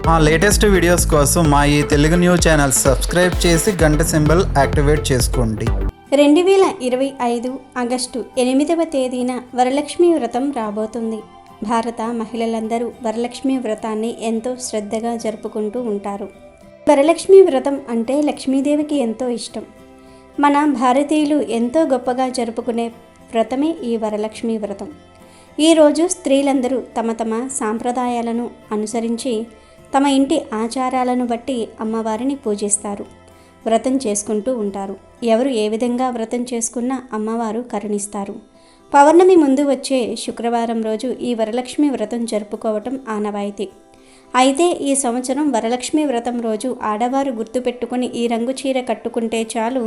మా latest videos కోసం మా ఈ తెలుగు న్యూస్ ఛానల్ సబ్స్క్రైబ్ చేసి గంట సింబల్ యాక్టివేట్ చేసుకోండి. 2025 ఆగస్టు 8వ తేదీన వరలక్ష్మి వ్రతం రాబోతుంది. భారత మహిళలందరూ వరలక్ష్మి వ్రతాన్ని ఎంతో శ్రద్ధగా జరుపుకుంటూ ఉంటారు. వరలక్ష్మి వ్రతం అంటే లక్ష్మీదేవికి ఎంతో ఇష్టం. మన భారతీయులు ఎంతో గొప్పగా జరుపుకునే వ్రతమే ఈ వరలక్ష్మి వ్రతం. ఈరోజు స్త్రీలందరూ తమ తమ సాంప్రదాయాలను అనుసరించి తమ ఇంటి ఆచారాలను బట్టి అమ్మవారిని పూజిస్తారు, వ్రతం చేసుకుంటూ ఉంటారు. ఎవరు ఏ విధంగా వ్రతం చేసుకున్నా అమ్మవారు కరుణిస్తారు. పౌర్ణమి ముందు వచ్చే శుక్రవారం రోజు ఈ వరలక్ష్మి వ్రతం జరుపుకోవటం ఆనవాయితీ. అయితే ఈ సంవత్సరం వరలక్ష్మి వ్రతం రోజు ఆడవారు గుర్తుపెట్టుకుని ఈ రంగు చీర కట్టుకుంటే చాలు,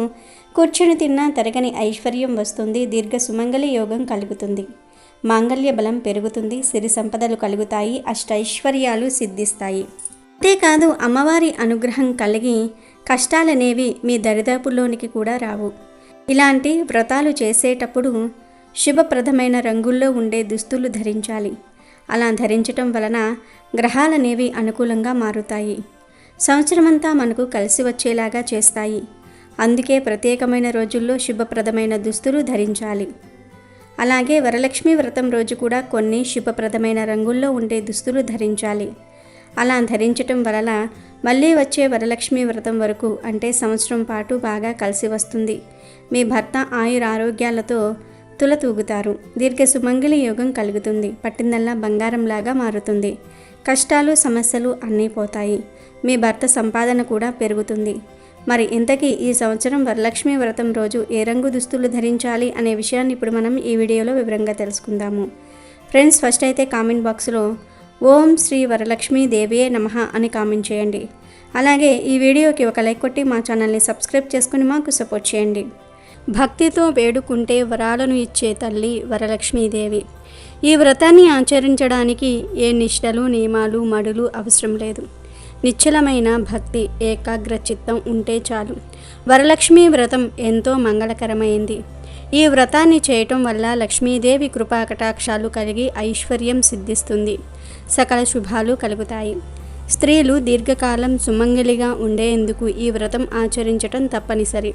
కూర్చుని తిన్నా తరగని ఐశ్వర్యం వస్తుంది, దీర్ఘ సుమంగళి యోగం కలుగుతుంది, మాంగళ్య బలం పెరుగుతుంది, సిరి సంపదలు కలుగుతాయి, అష్టైశ్వర్యాలు సిద్ధిస్తాయి. అంతేకాదు అమ్మవారి అనుగ్రహం కలిగి కష్టాలనేవి మీ దరిదాపుల్లోనికి కూడా రావు. ఇలాంటి వ్రతాలు చేసేటప్పుడు శుభప్రదమైన రంగుల్లో ఉండే దుస్తులు ధరించాలి. అలా ధరించటం వలన గ్రహాలనేవి అనుకూలంగా మారుతాయి, సంవత్సరమంతా మనకు కలిసి వచ్చేలాగా చేస్తాయి. అందుకే ప్రత్యేకమైన రోజుల్లో శుభప్రదమైన దుస్తులు ధరించాలి. అలాగే వరలక్ష్మి వ్రతం రోజు కూడా కొన్ని శుభప్రదమైన రంగుల్లో ఉండే దుస్తులు ధరించాలి. అలా ధరించటం వలన మళ్ళీ వచ్చే వరలక్ష్మి వ్రతం వరకు అంటే సంవత్సరం పాటు బాగా కలిసి వస్తుంది. మీ భర్త ఆయురారోగ్యాలతో తులతూగుతారు, దీర్ఘ సుమంగళి యోగం కలుగుతుంది, పట్టిందల్లా బంగారంలాగా మారుతుంది, కష్టాలు సమస్యలు అన్నీ పోతాయి, మీ భర్త సంపాదన కూడా పెరుగుతుంది. మరి ఇంతకీ ఈ సంవత్సరం వరలక్ష్మి వ్రతం రోజు ఏ రంగు దుస్తులు ధరించాలి అనే విషయాన్ని ఇప్పుడు మనం ఈ వీడియోలో వివరంగా తెలుసుకుందాము. ఫ్రెండ్స్, ఫస్ట్ అయితే కామెంట్ బాక్స్లో ఓం శ్రీ వరలక్ష్మీ దేవియే నమః అని కామెంట్ చేయండి. అలాగే ఈ వీడియోకి ఒక లైక్ కొట్టి మా ఛానల్ని సబ్స్క్రైబ్ చేసుకుని మాకు సపోర్ట్ చేయండి. భక్తితో వేడుకుంటే వరాలను ఇచ్చే తల్లి వరలక్ష్మీదేవి. ఈ వ్రతాన్ని ఆచరించడానికి ఏ నిష్టలు, నియమాలు, మడులు అవసరం లేదు. నిశ్చలమైన భక్తి, ఏకాగ్ర చిత్తం ఉంటే చాలు. వరలక్ష్మీ వ్రతం ఎంతో మంగళకరమైంది. ఈ వ్రతాన్ని చేయటం వల్ల లక్ష్మీదేవి కృపా కటాక్షాలు కలిగి ఐశ్వర్యం సిద్ధిస్తుంది, సకల శుభాలు కలుగుతాయి. స్త్రీలు దీర్ఘకాలం సుమంగళిగా ఉండేందుకు ఈ వ్రతం ఆచరించటం తప్పనిసరి.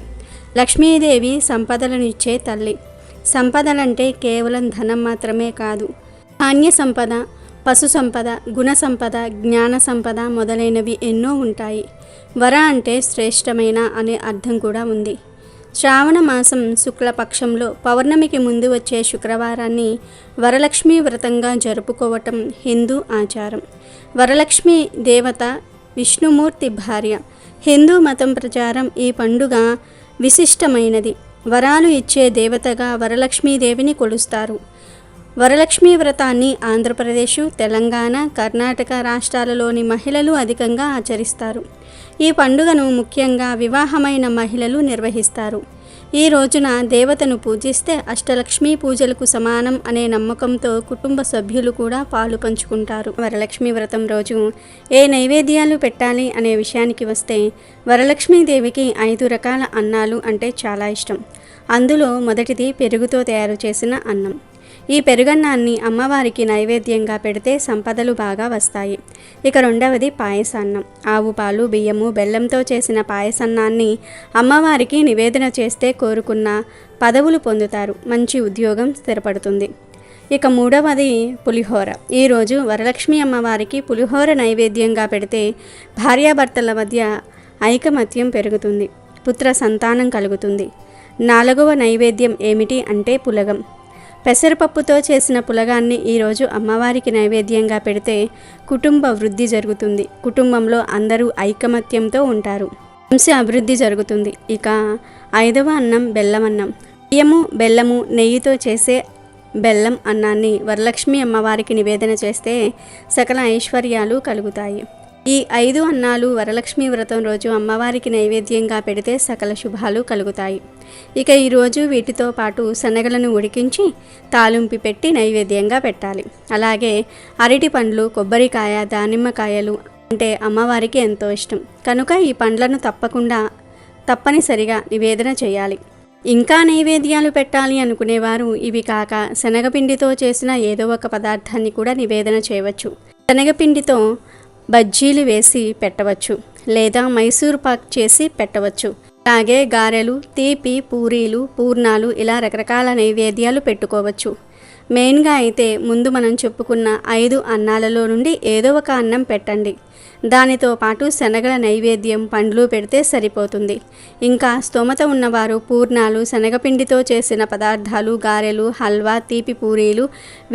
లక్ష్మీదేవి సంపదలనిచ్చే తల్లి. సంపదలంటే కేవలం ధనం మాత్రమే కాదు, ధాన్య సంపద, పశు సంపద, గుణ సంపద, జ్ఞాన సంపద మొదలైనవి ఎన్నో ఉంటాయి. వర అంటే శ్రేష్టమైన అనే అర్థం కూడా ఉంది. శ్రావణ మాసం శుక్లపక్షంలో పౌర్ణమికి ముందు వచ్చే శుక్రవారాన్ని వరలక్ష్మి వ్రతంగా జరుపుకోవటం హిందూ ఆచారం. వరలక్ష్మి దేవత విష్ణుమూర్తి భార్య. హిందూ మతం ప్రచారం ఈ పండుగ విశిష్టమైనది. వరాలు ఇచ్చే దేవతగా వరలక్ష్మీదేవిని కొలుస్తారు. వరలక్ష్మి వ్రతాన్ని ఆంధ్రప్రదేశ్, తెలంగాణ, కర్ణాటక రాష్ట్రాలలోని మహిళలు అధికంగా ఆచరిస్తారు. ఈ పండుగను ముఖ్యంగా వివాహమైన మహిళలు నిర్వహిస్తారు. ఈ రోజున దేవతను పూజిస్తే అష్టలక్ష్మీ పూజలకు సమానం అనే నమ్మకంతో కుటుంబ సభ్యులు కూడా పాలు పంచుకుంటారు. వరలక్ష్మి వ్రతం రోజు ఏ నైవేద్యాలు పెట్టాలి అనే విషయానికి వస్తే వరలక్ష్మీదేవికి 5 రకాల అన్నాలు అంటే చాలా ఇష్టం. అందులో మొదటిది పెరుగుతో తయారు చేసిన అన్నం. ఈ పెరుగన్నాన్ని అమ్మవారికి నైవేద్యంగా పెడితే సంపదలు బాగా వస్తాయి. ఇక రెండవది పాయసాన్నం. ఆవు పాలు, బియ్యము, బెల్లంతో చేసిన పాయసాన్నాన్ని అమ్మవారికి నివేదన చేస్తే కోరుకున్న పదవులు పొందుతారు, మంచి ఉద్యోగం స్థిరపడుతుంది. ఇక మూడవది పులిహోర. ఈరోజు వరలక్ష్మి అమ్మవారికి పులిహోర నైవేద్యంగా పెడితే భార్యాభర్తల మధ్య ఐకమత్యం పెరుగుతుంది, పుత్ర సంతానం కలుగుతుంది. 4వ నైవేద్యం ఏమిటి అంటే పులగం. పెసరపప్పుతో చేసిన పులగాన్ని ఈరోజు అమ్మవారికి నైవేద్యంగా పెడితే కుటుంబ వృద్ధి జరుగుతుంది, కుటుంబంలో అందరూ ఐకమత్యంతో ఉంటారు, వంశ అభివృద్ధి జరుగుతుంది. ఇక 5వ అన్నం బెల్లం అన్నం. బియ్యము, బెల్లము, నెయ్యితో చేసే బెల్లం అన్నాన్ని వరలక్ష్మి అమ్మవారికి నివేదన చేస్తే సకల ఐశ్వర్యాలు కలుగుతాయి. ఈ 5 అన్నాలు వరలక్ష్మి వ్రతం రోజు అమ్మవారికి నైవేద్యంగా పెడితే సకల శుభాలు కలుగుతాయి. ఇక ఈరోజు వీటితో పాటు శనగలను ఉడికించి తాలింపు పెట్టి నైవేద్యంగా పెట్టాలి. అలాగే అరటి పండ్లు, కొబ్బరికాయ, దానిమ్మకాయలు అంటే అమ్మవారికి ఎంతో ఇష్టం కనుక ఈ పండ్లను తప్పనిసరిగా నివేదన చేయాలి. ఇంకా నైవేద్యాలు పెట్టాలి అనుకునేవారు ఇవి కాక శనగపిండితో చేసిన ఏదో ఒక పదార్థాన్ని కూడా నివేదన చేయవచ్చు. శనగపిండితో బజ్జీలు వేసి పెట్టవచ్చు లేదా మైసూర్ పాక్ చేసి పెట్టవచ్చు. అలాగే గారెలు, తీపి, పూరీలు, పూర్ణాలు ఇలా రకరకాల నైవేద్యాలు పెట్టుకోవచ్చు. మెయిన్గా అయితే ముందు మనం చెప్పుకున్న 5 అన్నాలలో నుండి ఏదో ఒక అన్నం పెట్టండి. దానితో పాటు శనగల నైవేద్యం, పండ్లు పెడితే సరిపోతుంది. ఇంకా స్తోమత ఉన్నవారు పూర్ణాలు, శనగపిండితో చేసిన పదార్థాలు, గారెలు, హల్వా, తీపి పూరీలు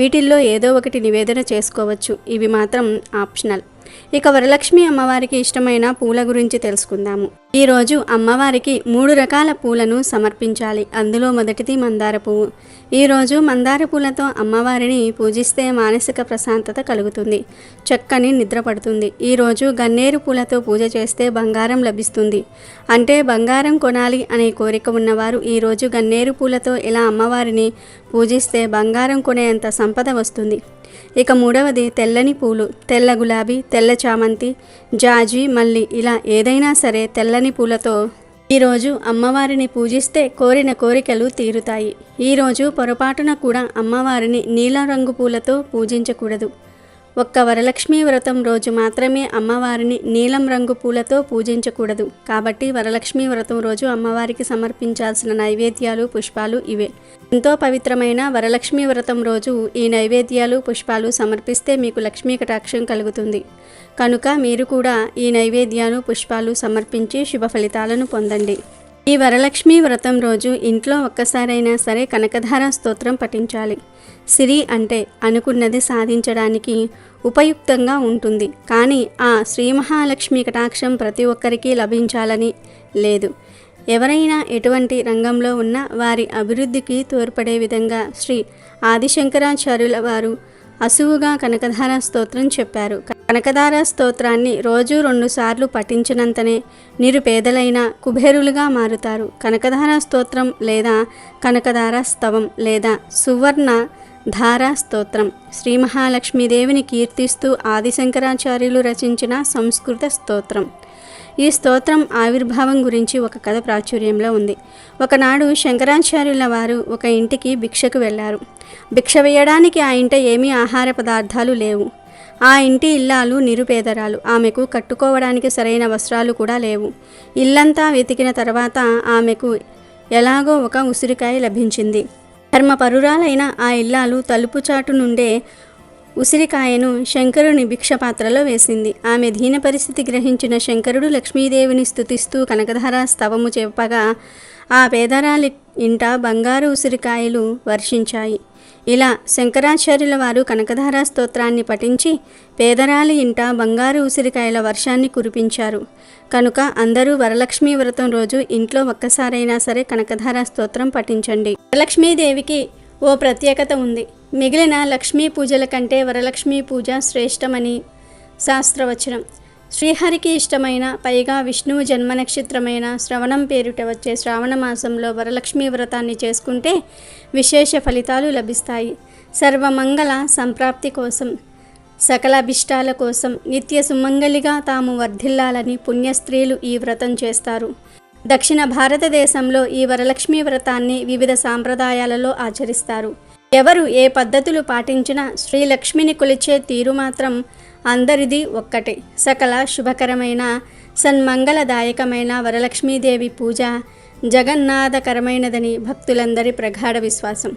వీటిల్లో ఏదో ఒకటి నివేదన చేసుకోవచ్చు. ఇవి మాత్రం ఆప్షనల్. ఇక వరలక్ష్మి అమ్మవారికి ఇష్టమైన పూల గురించి తెలుసుకుందాము. ఈరోజు అమ్మవారికి 3 రకాల పూలను సమర్పించాలి. అందులో మొదటిది మందార పువ్వు. ఈరోజు మందార పూలతో అమ్మవారిని పూజిస్తే మానసిక ప్రశాంతత కలుగుతుంది, చక్కని నిద్ర పడుతుంది. ఈరోజు గన్నేరు పూలతో పూజ చేస్తే బంగారం లభిస్తుంది. అంటే బంగారం కొనాలి అనే కోరిక ఉన్నవారు ఈరోజు గన్నేరు పూలతో ఇలా అమ్మవారిని పూజిస్తే బంగారం కొనేంత సంపద వస్తుంది. ఇక మూడవది తెల్లని పూలు. తెల్ల గులాబీ, తెల్ల చామంతి, జాజి, మల్లి ఇలా ఏదైనా సరే తెల్లని పూలతో ఈరోజు అమ్మవారిని పూజిస్తే కోరిన కోరికలు తీరుతాయి. ఈరోజు పొరపాటున కూడా అమ్మవారిని నీలం రంగు పూలతో పూజించకూడదు. ఒక్క వరలక్ష్మీ వ్రతం రోజు మాత్రమే అమ్మవారిని నీలం రంగు పూలతో పూజించకూడదు. కాబట్టి వరలక్ష్మీ వ్రతం రోజు అమ్మవారికి సమర్పించాల్సిన నైవేద్యాలు, పుష్పాలు ఇవే. ఎంతో పవిత్రమైన వరలక్ష్మీ వ్రతం రోజు ఈ నైవేద్యాలు, పుష్పాలు సమర్పిస్తే మీకు లక్ష్మీ కటాక్షం కలుగుతుంది. కనుక మీరు కూడా ఈ నైవేద్యాలు, పుష్పాలు సమర్పించి శుభ ఫలితాలను పొందండి. ఈ వరలక్ష్మీ వ్రతం రోజు ఇంట్లో ఒక్కసారైనా సరే కనకధార స్తోత్రం పఠించాలి. సిరి అంటే అనుకున్నది సాధించడానికి ఉపయుక్తంగా ఉంటుంది. కానీ ఆ శ్రీ మహాలక్ష్మి కటాక్షం ప్రతి ఒక్కరికి లభించాలని లేదు. ఎవరైనా ఎటువంటి రంగంలో ఉన్న వారి అభివృద్ధికి తోడ్పడే విధంగా శ్రీ ఆదిశంకరాచార్యుల వారు అసువుగా కనకధార స్తోత్రం చెప్పారు. కనకధార స్తోత్రాన్ని రోజు 2 సార్లు పఠించినంతనే నిరుపేదలైన కుబేరులుగా మారుతారు. కనకధార స్తోత్రం లేదా కనకధార స్తవం లేదా సువర్ణ ధారా స్తోత్రం శ్రీ మహాలక్ష్మీదేవిని కీర్తిస్తూ ఆదిశంకరాచార్యులు రచించిన సంస్కృత స్తోత్రం. ఈ స్తోత్రం ఆవిర్భావం గురించి ఒక కథ ప్రాచుర్యంలో ఉంది. ఒకనాడు శంకరాచార్యుల వారు ఒక ఇంటికి భిక్షకు వెళ్ళారు. భిక్ష వేయడానికి ఆ ఇంట ఏమీ ఆహార పదార్థాలు లేవు. ఆ ఇంటి ఇల్లాలు నిరుపేదరాలు. ఆమెకు కట్టుకోవడానికి సరైన వస్త్రాలు కూడా లేవు. ఇల్లంతా వెతికిన తర్వాత ఆమెకు ఎలాగో ఒక ఉసిరికాయ లభించింది. ధర్మపరురాలైన ఆ ఇల్లాలు తలుపు చాటు నుండే ఉసిరికాయను శంకరుని భిక్షపాత్రలో వేసింది. ఆమె దీన పరిస్థితి గ్రహించిన శంకరుడు లక్ష్మీదేవిని స్తుతిస్తూ కనకధార స్తవము చెప్పగా ఆ పేదరాలి ఇంట బంగారు ఉసిరికాయలు వర్షించాయి. ఇలా శంకరాచార్యుల వారు కనకధార స్తోత్రాన్ని పఠించి పేదరాలి ఇంట బంగారు ఉసిరికాయల వర్షాన్ని కురిపించారు. కనుక అందరూ వరలక్ష్మీ వ్రతం రోజు ఇంట్లో ఒక్కసారైనా సరే కనకధార స్తోత్రం పఠించండి. వరలక్ష్మీదేవికి ఓ ప్రత్యేకత ఉంది. మిగిలిన లక్ష్మీ పూజల కంటే వరలక్ష్మీ పూజ శ్రేష్టమని శాస్త్రవచనం. శ్రీహరికి ఇష్టమైన, పైగా విష్ణువు జన్మ నక్షత్రమైన శ్రవణం పేరిట వచ్చే శ్రావణ మాసంలో వరలక్ష్మీ వ్రతాన్ని చేసుకుంటే విశేష ఫలితాలు లభిస్తాయి. సర్వమంగళ సంప్రాప్తి కోసం, సకల అభిష్టాల కోసం, నిత్య సుమంగళిగా తాము వర్ధిల్లాలని పుణ్యస్త్రీలు ఈ వ్రతం చేస్తారు. దక్షిణ భారతదేశంలో ఈ వరలక్ష్మీ వ్రతాన్ని వివిధ సాంప్రదాయాలలో ఆచరిస్తారు. ఎవరు ఏ పద్ధతులు పాటించినా శ్రీలక్ష్మిని కొలిచే తీరు మాత్రం అందరిది ఒక్కటే. సకల శుభకరమైన, సన్మంగళదాయకమైన వరలక్ష్మీదేవి పూజ జగన్నాథకరమైనదని భక్తులందరి ప్రగాఢ విశ్వాసం.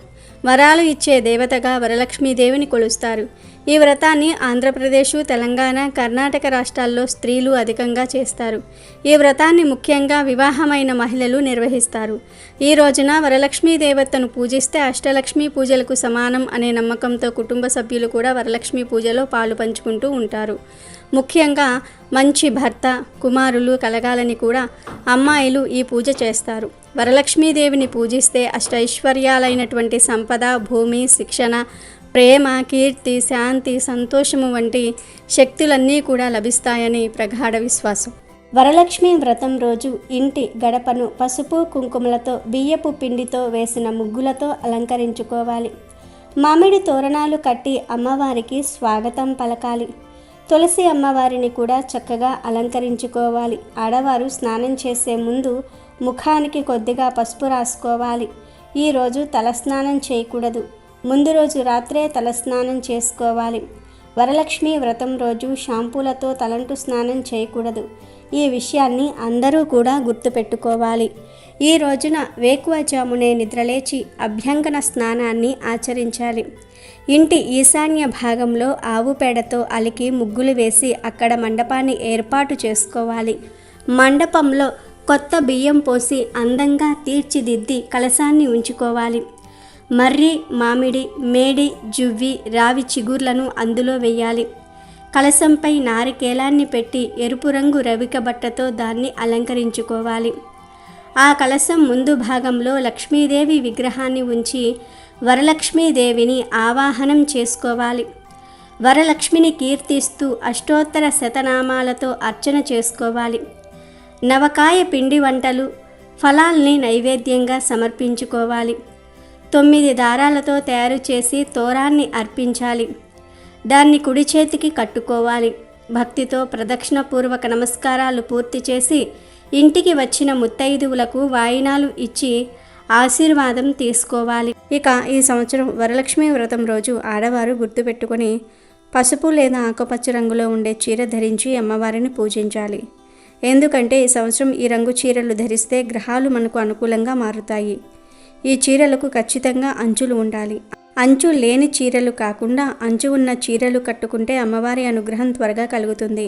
వరాలు ఇచ్చే దేవతగా వరలక్ష్మీదేవిని కొలుస్తారు. ఈ వ్రతాన్ని ఆంధ్రప్రదేశ్, తెలంగాణ, కర్ణాటక రాష్ట్రాల్లో స్త్రీలు అధికంగా చేస్తారు. ఈ వ్రతాన్ని ముఖ్యంగా వివాహమైన మహిళలు నిర్వహిస్తారు. ఈ రోజున వరలక్ష్మీ దేవతను పూజిస్తే అష్టలక్ష్మీ పూజలకు సమానం అనే నమ్మకంతో కుటుంబ సభ్యులు కూడా వరలక్ష్మీ పూజలో పాలు పంచుకుంటూ ఉంటారు. ముఖ్యంగా మంచి భర్త, కుమారులు కలగాలని కూడా అమ్మాయిలు ఈ పూజ చేస్తారు. వరలక్ష్మీదేవిని పూజిస్తే అష్టైశ్వర్యాలైనటువంటి సంపద, భూమి, శిక్షణ, ప్రేమ, కీర్తి, శాంతి, సంతోషము వంటి శక్తులన్నీ కూడా లభిస్తాయని ప్రగాఢ విశ్వాసం. వరలక్ష్మి వ్రతం రోజు ఇంటి గడపను పసుపు, కుంకుమలతో, బియ్యపు పిండితో వేసిన ముగ్గులతో అలంకరించుకోవాలి. మామిడి తోరణాలు కట్టి అమ్మవారికి స్వాగతం పలకాలి. తులసి అమ్మవారిని కూడా చక్కగా అలంకరించుకోవాలి. ఆడవారు స్నానం చేసే ముందు ముఖానికి కొద్దిగా పసుపు రాసుకోవాలి. ఈరోజు తలస్నానం చేయకూడదు. ముందు రోజు రాత్రే తలస్నానం చేసుకోవాలి. వరలక్ష్మి వ్రతం రోజు షాంపూలతో తలంటు స్నానం చేయకూడదు. ఈ విషయాన్ని అందరూ కూడా గుర్తుపెట్టుకోవాలి. ఈ రోజున వేకువజామునే నిద్రలేచి అభ్యంగన స్నానాన్ని ఆచరించాలి. ఇంటి ఈశాన్య భాగంలో ఆవు పేడతో అలికి ముగ్గులు వేసి అక్కడ మండపాన్ని ఏర్పాటు చేసుకోవాలి. మండపంలో కొత్త బియ్యం పోసి అందంగా తీర్చిదిద్ది కలశాన్ని ఉంచుకోవాలి. మర్రి, మామిడి, మేడి, జువ్వి, రావి చిగుర్లను అందులో వేయాలి. కలశంపై నారికేలాన్ని పెట్టి ఎరుపు రంగు రవిక బట్టతో దాన్ని అలంకరించుకోవాలి. ఆ కలశం ముందు భాగంలో లక్ష్మీదేవి విగ్రహాన్ని ఉంచి వరలక్ష్మీదేవిని ఆవాహనం చేసుకోవాలి. వరలక్ష్మిని కీర్తిస్తూ అష్టోత్తర శతనామాలతో అర్చన చేసుకోవాలి. నవకాయ పిండి వంటలు, ఫలాల్ని నైవేద్యంగా సమర్పించుకోవాలి. 9 దారాలతో తయారు చేసి తోరాన్ని అర్పించాలి. దాన్ని కుడి చేతికి కట్టుకోవాలి. భక్తితో ప్రదక్షిణపూర్వక నమస్కారాలు పూర్తి చేసి ఇంటికి వచ్చిన ముత్తైదువులకు వాయినాలు ఇచ్చి ఆశీర్వాదం తీసుకోవాలి. ఇక ఈ సంవత్సరం వరలక్ష్మి వ్రతం రోజు ఆడవారు గుర్తుపెట్టుకొని పసుపు లేదా ఆకుపచ్చ రంగులో ఉండే చీర ధరించి అమ్మవారిని పూజించాలి. ఎందుకంటే ఈ సంవత్సరం ఈ రంగు చీరలు ధరిస్తే గ్రహాలు మనకు అనుకూలంగా మారుతాయి. ఈ చీరలకు ఖచ్చితంగా అంచులు ఉండాలి. అంచు లేని చీరలు కాకుండా అంచు ఉన్న చీరలు కట్టుకుంటే అమ్మవారి అనుగ్రహం త్వరగా కలుగుతుంది.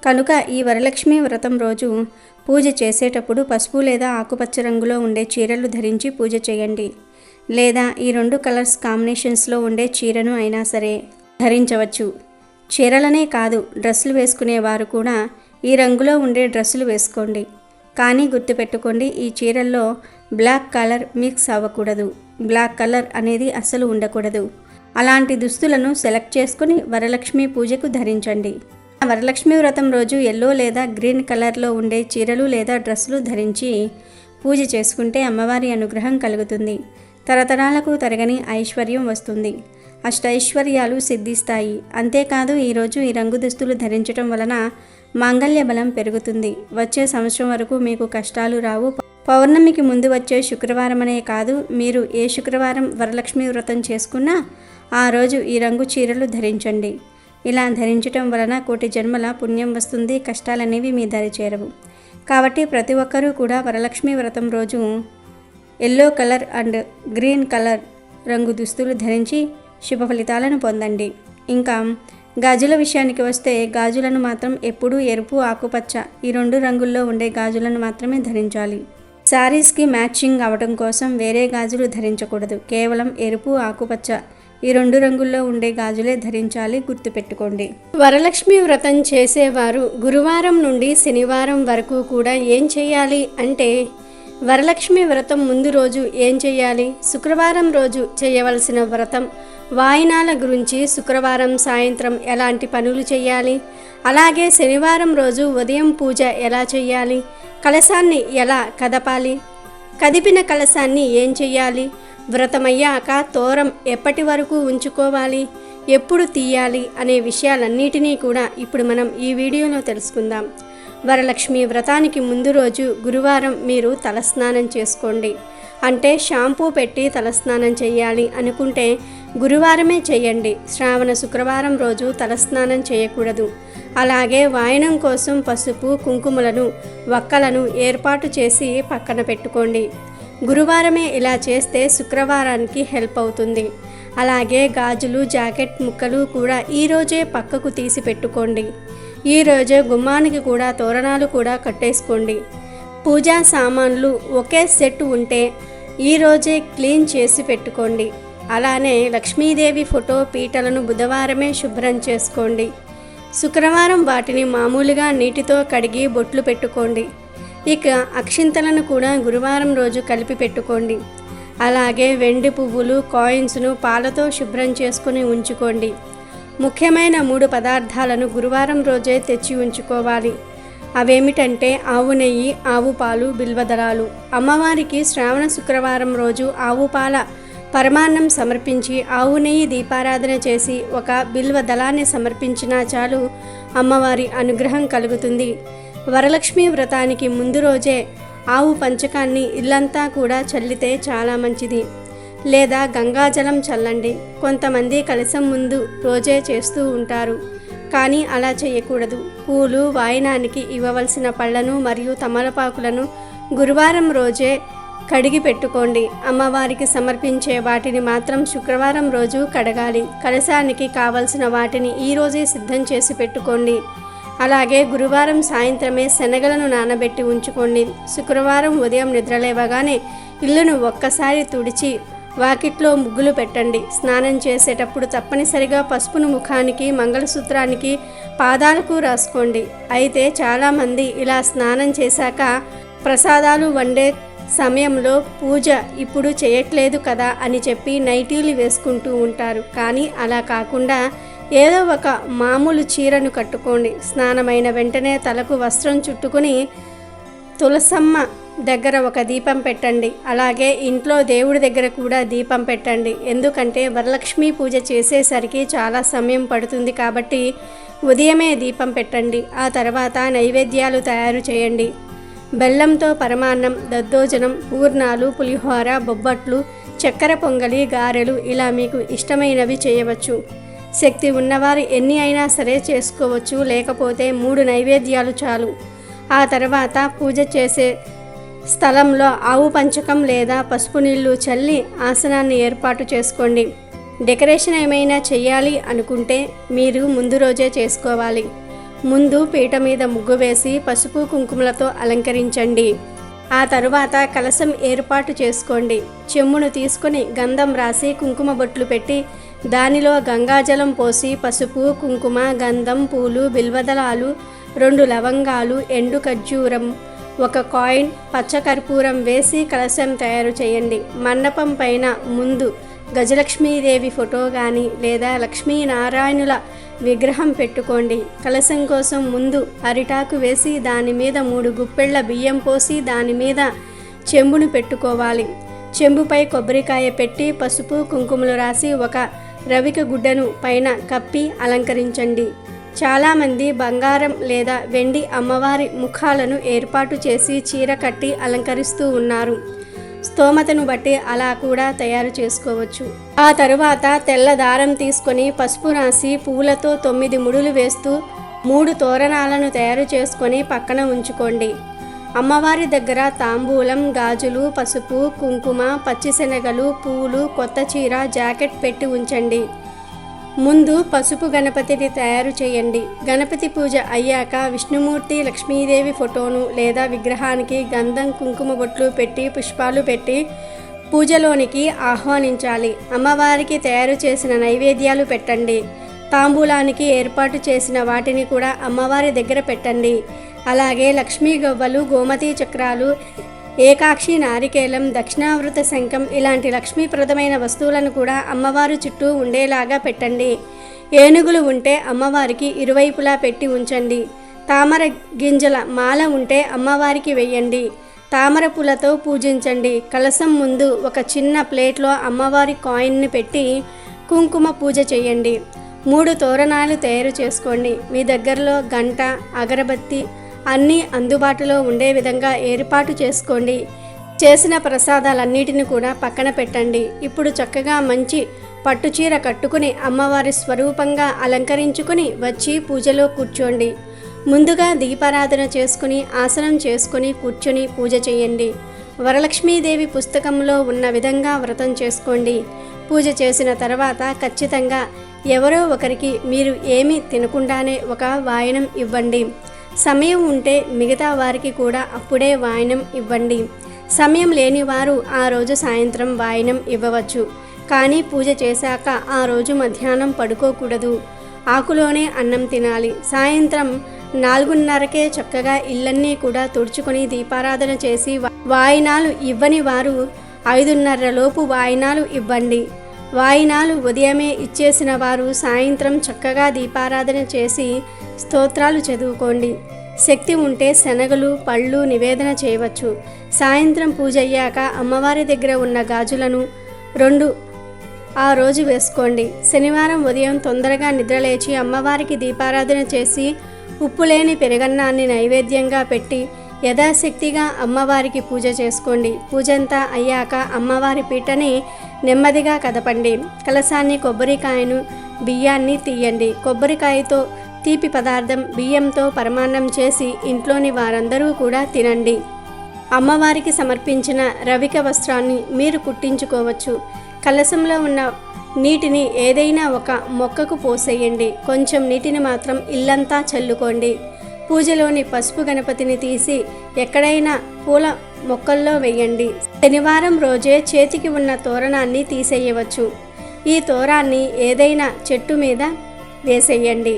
కనుక ఈ వరలక్ష్మి వ్రతం రోజు పూజ చేసేటప్పుడు పసుపు లేదా ఆకుపచ్చ రంగులో ఉండే చీరలు ధరించి పూజ చేయండి. లేదా ఈ 2 కలర్స్ కాంబినేషన్స్లో ఉండే చీరను అయినా సరే ధరించవచ్చు. చీరలనే కాదు, డ్రెస్సులు వేసుకునేవారు కూడా ఈ రంగులో ఉండే డ్రెస్సులు వేసుకోండి. కానీ గుర్తుపెట్టుకోండి, ఈ చీరల్లో బ్లాక్ కలర్ మిక్స్ అవ్వకూడదు. బ్లాక్ కలర్ అనేది అస్సలు ఉండకూడదు. అలాంటి దుస్తులను సెలెక్ట్ చేసుకుని వరలక్ష్మి పూజకు ధరించండి. వరలక్ష్మి వ్రతం రోజు ఎల్లో లేదా గ్రీన్ కలర్లో ఉండే చీరలు లేదా డ్రెస్సులు ధరించి పూజ చేసుకుంటే అమ్మవారి అనుగ్రహం కలుగుతుంది. తరతరాలకు తరగని ఐశ్వర్యం వస్తుంది. అష్టైశ్వర్యాలు సిద్ధిస్తాయి. అంతేకాదు ఈరోజు ఈ రంగు దుస్తులు ధరించడం వలన మాంగళ్య బలం పెరుగుతుంది. వచ్చే సంవత్సరం వరకు మీకు కష్టాలు రావు. పౌర్ణమికి ముందు వచ్చే శుక్రవారమనే కాదు, మీరు ఏ శుక్రవారం వరలక్ష్మి వ్రతం చేసుకున్నా ఆ రోజు ఈ రంగు చీరలు ధరించండి. ఇలా ధరించటం వలన కోటి జన్మల పుణ్యం వస్తుంది. కష్టాలనేవి మీ దరి చేరవు. కాబట్టి ప్రతి ఒక్కరూ కూడా వరలక్ష్మి వ్రతం రోజు yellow colour and green colour రంగు దుస్తులు ధరించి శుభ ఫలితాలను పొందండి. ఇంకా గాజుల విషయానికి వస్తే గాజులను మాత్రం ఎప్పుడూ ఎరుపు, ఆకుపచ్చ ఈ 2 రంగుల్లో ఉండే గాజులను మాత్రమే ధరించాలి. శారీస్కి మ్యాచింగ్ అవడం కోసం వేరే గాజులు ధరించకూడదు. కేవలం ఎరుపు, ఆకుపచ్చ ఈ 2 రంగుల్లో ఉండే గాజులే ధరించాలి. గుర్తుపెట్టుకోండి. వరలక్ష్మి వ్రతం చేసేవారు గురువారం నుండి శనివారం వరకు కూడా ఏం చేయాలి అంటే, వరలక్ష్మి వ్రతం ముందు రోజు ఏం చేయాలి, శుక్రవారం రోజు చేయవలసిన వ్రతం వాయినాల గురించి శుక్రవారం సాయంత్రం ఎలాంటి పనులు చేయాలి, అలాగే శనివారం రోజు ఉదయం పూజ ఎలా చేయాలి, కలశాన్ని ఎలా కదపాలి, కదిపిన కలశాన్ని ఏం చేయాలి, వ్రతమయ్యాక తోరం ఎప్పటి వరకు ఉంచుకోవాలి, ఎప్పుడు తీయాలి అనే విషయాలన్నిటినీ కూడా ఇప్పుడు మనం ఈ వీడియోలో తెలుసుకుందాం. వరలక్ష్మి వ్రతానికి ముందు రోజు గురువారం మీరు తలస్నానం చేసుకోండి. అంటే షాంపూ పెట్టి తలస్నానం చేయాలి అనుకుంటే గురువారమే చేయండి. శ్రావణ శుక్రవారం రోజు తలస్నానం చేయకూడదు. అలాగే వాయనం కోసం పసుపు, కుంకుమలను, వక్కలను ఏర్పాటు చేసి పక్కన పెట్టుకోండి. గురువారమే ఇలా చేస్తే శుక్రవారానికి హెల్ప్ అవుతుంది. అలాగే గాజులు, జాకెట్ ముక్కలు కూడా ఈరోజే పక్కకు తీసి పెట్టుకోండి. ఈరోజే గుమ్మానికి కూడా తోరణాలు కూడా కట్టేసుకోండి. పూజా సామాన్లు ఒకే సెట్ ఉంటే ఈరోజే క్లీన్ చేసి పెట్టుకోండి. అలానే లక్ష్మీదేవి ఫోటో పీటలను బుధవారమే శుభ్రం చేసుకోండి. శుక్రవారం వాటిని మామూలుగా నీటితో కడిగి బొట్లు పెట్టుకోండి. ఇక అక్షింతలను కూడా గురువారం రోజు కలిపి పెట్టుకోండి. అలాగే వెండి పువ్వులు, కాయిన్స్ను పాలతో శుభ్రం చేసుకుని ఉంచుకోండి. ముఖ్యమైన 3 పదార్థాలను గురువారం రోజే తెచ్చి ఉంచుకోవాలి. అవేమిటంటే ఆవు నెయ్యి, ఆవు పాలు, బిల్వదళాలు. అమ్మవారికి శ్రావణ శుక్రవారం రోజు ఆవు పాల పరమాన్నం సమర్పించి ఆవు నెయ్యి దీపారాధన చేసి ఒక బిల్వదళాన్ని సమర్పించినా చాలు, అమ్మవారి అనుగ్రహం కలుగుతుంది. వరలక్ష్మి వ్రతానికి ముందు రోజే ఆవు పంచకాన్ని ఇల్లంతా కూడా చల్లితే చాలా మంచిది. లేదా గంగాజలం చల్లండి. కొంతమంది కలశం ముందు రోజే చేస్తూ ఉంటారు, కానీ అలా చేయకూడదు. పూలు, వాయనానికి ఇవ్వవలసిన పళ్ళను మరియు తమలపాకులను గురువారం రోజే కడిగి పెట్టుకోండి. అమ్మవారికి సమర్పించే వాటిని మాత్రం శుక్రవారం రోజు కడగాలి. కలశానికి కావలసిన వాటిని ఈరోజే సిద్ధం చేసి పెట్టుకోండి. అలాగే గురువారం సాయంత్రమే శనగలను నానబెట్టి ఉంచుకోండి. శుక్రవారం ఉదయం నిద్రలేవగానే ఇల్లును ఒక్కసారి తుడిచి వాకిట్లో ముగ్గులు పెట్టండి. స్నానం చేసేటప్పుడు తప్పనిసరిగా పసుపును ముఖానికి, మంగళసూత్రానికి, పాదాలకు రాసుకోండి. అయితే చాలామంది ఇలా స్నానం చేశాక ప్రసాదాలు వండే సమయంలో పూజ ఇప్పుడు చేయట్లేదు కదా అని చెప్పి నైటీలు వేసుకుంటూ ఉంటారు. కానీ అలా కాకుండా ఏదో ఒక మామూలు చీరను కట్టుకోండి. స్నానమైన వెంటనే తలకు వస్త్రం చుట్టుకుని తులసమ్మ దగ్గర ఒక దీపం పెట్టండి. అలాగే ఇంట్లో దేవుడి దగ్గర కూడా దీపం పెట్టండి. ఎందుకంటే వరలక్ష్మి పూజ చేసేసరికి చాలా సమయం పడుతుంది కాబట్టి ఉదయమే దీపం పెట్టండి. ఆ తర్వాత నైవేద్యాలు తయారు చేయండి. బెల్లంతో పరమాన్నం, దద్దోజనం, పూర్ణాలు, పులిహోర, బొబ్బట్లు, చక్కెర పొంగలి, గారెలు ఇలా మీకు ఇష్టమైనవి చేయవచ్చు. శక్తి ఉన్నవారు ఎన్ని అయినా సరే చేసుకోవచ్చు, లేకపోతే 3 నైవేద్యాలు చాలు. ఆ తర్వాత పూజ చేసే స్థలంలో ఆవు పంచకం లేదా పసుపు నీళ్లు చల్లి ఆసనాన్ని ఏర్పాటు చేసుకోండి. డెకరేషన్ ఏమైనా చేయాలి అనుకుంటే మీరు ముందు రోజే చేసుకోవాలి. ముందు పీట మీద ముగ్గు వేసి పసుపు కుంకుమలతో అలంకరించండి. ఆ తరువాత కలశం ఏర్పాటు చేసుకోండి. చెమ్మును తీసుకొని గంధం రాసి కుంకుమ బొట్లు పెట్టి దానిలో గంగాజలం పోసి పసుపు, కుంకుమ, గంధం, పూలు, బిల్వదళాలు, 2 లవంగాలు, ఎండు ఖర్జూరం, 1 కాయిన్, పచ్చకర్పూరం వేసి కలశం తయారు చేయండి. మండపం పైన ముందు గజలక్ష్మీదేవి ఫోటో కానీ లేదా లక్ష్మీనారాయణుల విగ్రహం పెట్టుకోండి. కలశం కోసం ముందు అరిటాకు వేసి దాని మీద 3 గుప్పెళ్ల బియ్యం పోసి దాని మీద చెంబును పెట్టుకోవాలి. చెంబుపై కొబ్బరికాయ పెట్టి పసుపు కుంకుమలు రాసి 1 రవిక గుడ్డను పైన కప్పి అలంకరించండి. చాలామంది బంగారం లేదా వెండి అమ్మవారి ముఖాలను ఏర్పాటు చేసి చీర కట్టి అలంకరిస్తూ ఉన్నారు. స్తోమతను బట్టి అలా కూడా తయారు చేసుకోవచ్చు. ఆ తరువాత తెల్ల దారం తీసుకొని పసుపు రాసి పువ్వులతో 9 ముడులు వేస్తూ 3 తోరణాలను తయారు చేసుకొని పక్కన ఉంచుకోండి. అమ్మవారి దగ్గర తాంబూలం, గాజులు, పసుపు, కుంకుమ, పచ్చిశనగలు, పూలు, కొత్త చీర, జాకెట్ పెట్టి ఉంచండి. ముందు పసుపు గణపతిని తయారు చేయండి. గణపతి పూజ అయ్యాక విష్ణుమూర్తి, లక్ష్మీదేవి ఫోటోను లేదా విగ్రహానికి గంధం, కుంకుమ బొట్లు పెట్టి పుష్పాలు పెట్టి పూజలోనికి ఆహ్వానించాలి. అమ్మవారికి తయారు చేసిన నైవేద్యాలు పెట్టండి. తాంబూలానికి ఏర్పాటు చేసిన వాటిని కూడా అమ్మవారి దగ్గర పెట్టండి. అలాగే లక్ష్మీ గవ్వలు, గోమతి చక్రాలు, ఏకాక్షి నారికేలం, దక్షిణావృత శంఖం ఇలాంటి లక్ష్మీప్రదమైన వస్తువులను కూడా అమ్మవారు చుట్టూ ఉండేలాగా పెట్టండి. ఏనుగులు ఉంటే అమ్మవారికి ఇరువైపులా పెట్టి ఉంచండి. తామర గింజల మాల ఉంటే అమ్మవారికి వెయ్యండి. తామర పూలతో పూజించండి. కలశం ముందు ఒక చిన్న ప్లేట్లో అమ్మవారి కాయిన్ని పెట్టి కుంకుమ పూజ చేయండి. 3 తోరణాలు తయారు చేసుకోండి. మీ దగ్గరలో గంట, అగరబత్తి అన్నీ అందుబాటులో ఉండే విధంగా ఏర్పాటు చేసుకోండి. చేసిన ప్రసాదాలన్నిటిని కూడా పక్కన పెట్టండి. ఇప్పుడు చక్కగా మంచి పట్టుచీర కట్టుకుని అమ్మవారి స్వరూపంగా అలంకరించుకుని వచ్చి పూజలో కూర్చోండి. ముందుగా దీపారాధన చేసుకుని ఆసనం చేసుకుని కూర్చుని పూజ చేయండి. వరలక్ష్మీదేవి పుస్తకంలో ఉన్న విధంగా వ్రతం చేసుకోండి. పూజ చేసిన తర్వాత ఖచ్చితంగా ఎవరో ఒకరికి మీరు ఏమీ తినకుండానే ఒక వాయనం ఇవ్వండి. సమయం ఉంటే మిగతా వారికి కూడా అప్పుడే వాయనం ఇవ్వండి. సమయం లేని వారు ఆ రోజు సాయంత్రం వాయనం ఇవ్వవచ్చు. కానీ పూజ చేశాక ఆ రోజు మధ్యాహ్నం పడుకోకూడదు. ఆకులోనే అన్నం తినాలి. సాయంత్రం 4:30కే చక్కగా ఇళ్ళన్నీ కూడా తుడుచుకొని దీపారాధన చేసి వాయినాలు ఇవ్వని వారు 5:30 లోపు వాయినాలు ఇవ్వండి. వాయినాలు ఉదయమే ఇచ్చేసిన వారు సాయంత్రం చక్కగా దీపారాధన చేసి స్తోత్రాలు చదువుకోండి. శక్తి ఉంటే శనగలు, పళ్ళు నివేదన చేయవచ్చు. సాయంత్రం పూజ అయ్యాక అమ్మవారి దగ్గర ఉన్న గాజులను 2 ఆ రోజు వేసుకోండి. శనివారం ఉదయం తొందరగా నిద్రలేచి అమ్మవారికి దీపారాధన చేసి ఉప్పు లేని పెరుగన్నాన్ని నైవేద్యంగా పెట్టి యథాశక్తిగా అమ్మవారికి పూజ చేసుకోండి. పూజ అంతా అయ్యాక అమ్మవారి పీటని నెమ్మదిగా కదపండి. కలశాన్ని, కొబ్బరికాయను, బియ్యాన్ని తీయండి. కొబ్బరికాయతో తీపి పదార్థం, బియ్యంతో పరమాన్నం చేసి ఇంట్లోని వారందరూ కూడా తినండి. అమ్మవారికి సమర్పించిన రవిక వస్త్రాన్ని మీరు కుట్టించుకోవచ్చు. కలశంలో ఉన్న నీటిని ఏదైనా ఒక మొక్కకు పోసేయండి. కొంచెం నీటిని మాత్రం ఇల్లంతా చల్లుకోండి. పూజలోని పసుపు గణపతిని తీసి ఎక్కడైనా పూల మొక్కల్లో వేయండి. శనివారం రోజే చేతికి ఉన్న తోరణాన్ని తీసేయవచ్చు. ఈ తోరాన్ని ఏదైనా చెట్టు మీద వేసేయండి.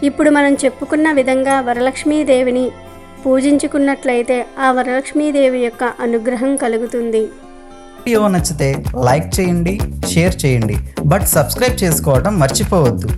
ఇప్పుడు మనం చెప్పుకున్న విధంగా వరలక్ష్మీదేవిని పూజించుకున్నట్లయితే ఆ వరలక్ష్మీదేవి యొక్క అనుగ్రహం కలుగుతుంది. వీడియో నచ్చితే లైక్ చేయండి, షేర్ చేయండి, బట్ సబ్స్క్రైబ్ చేసుకోవడం మర్చిపోవద్దు.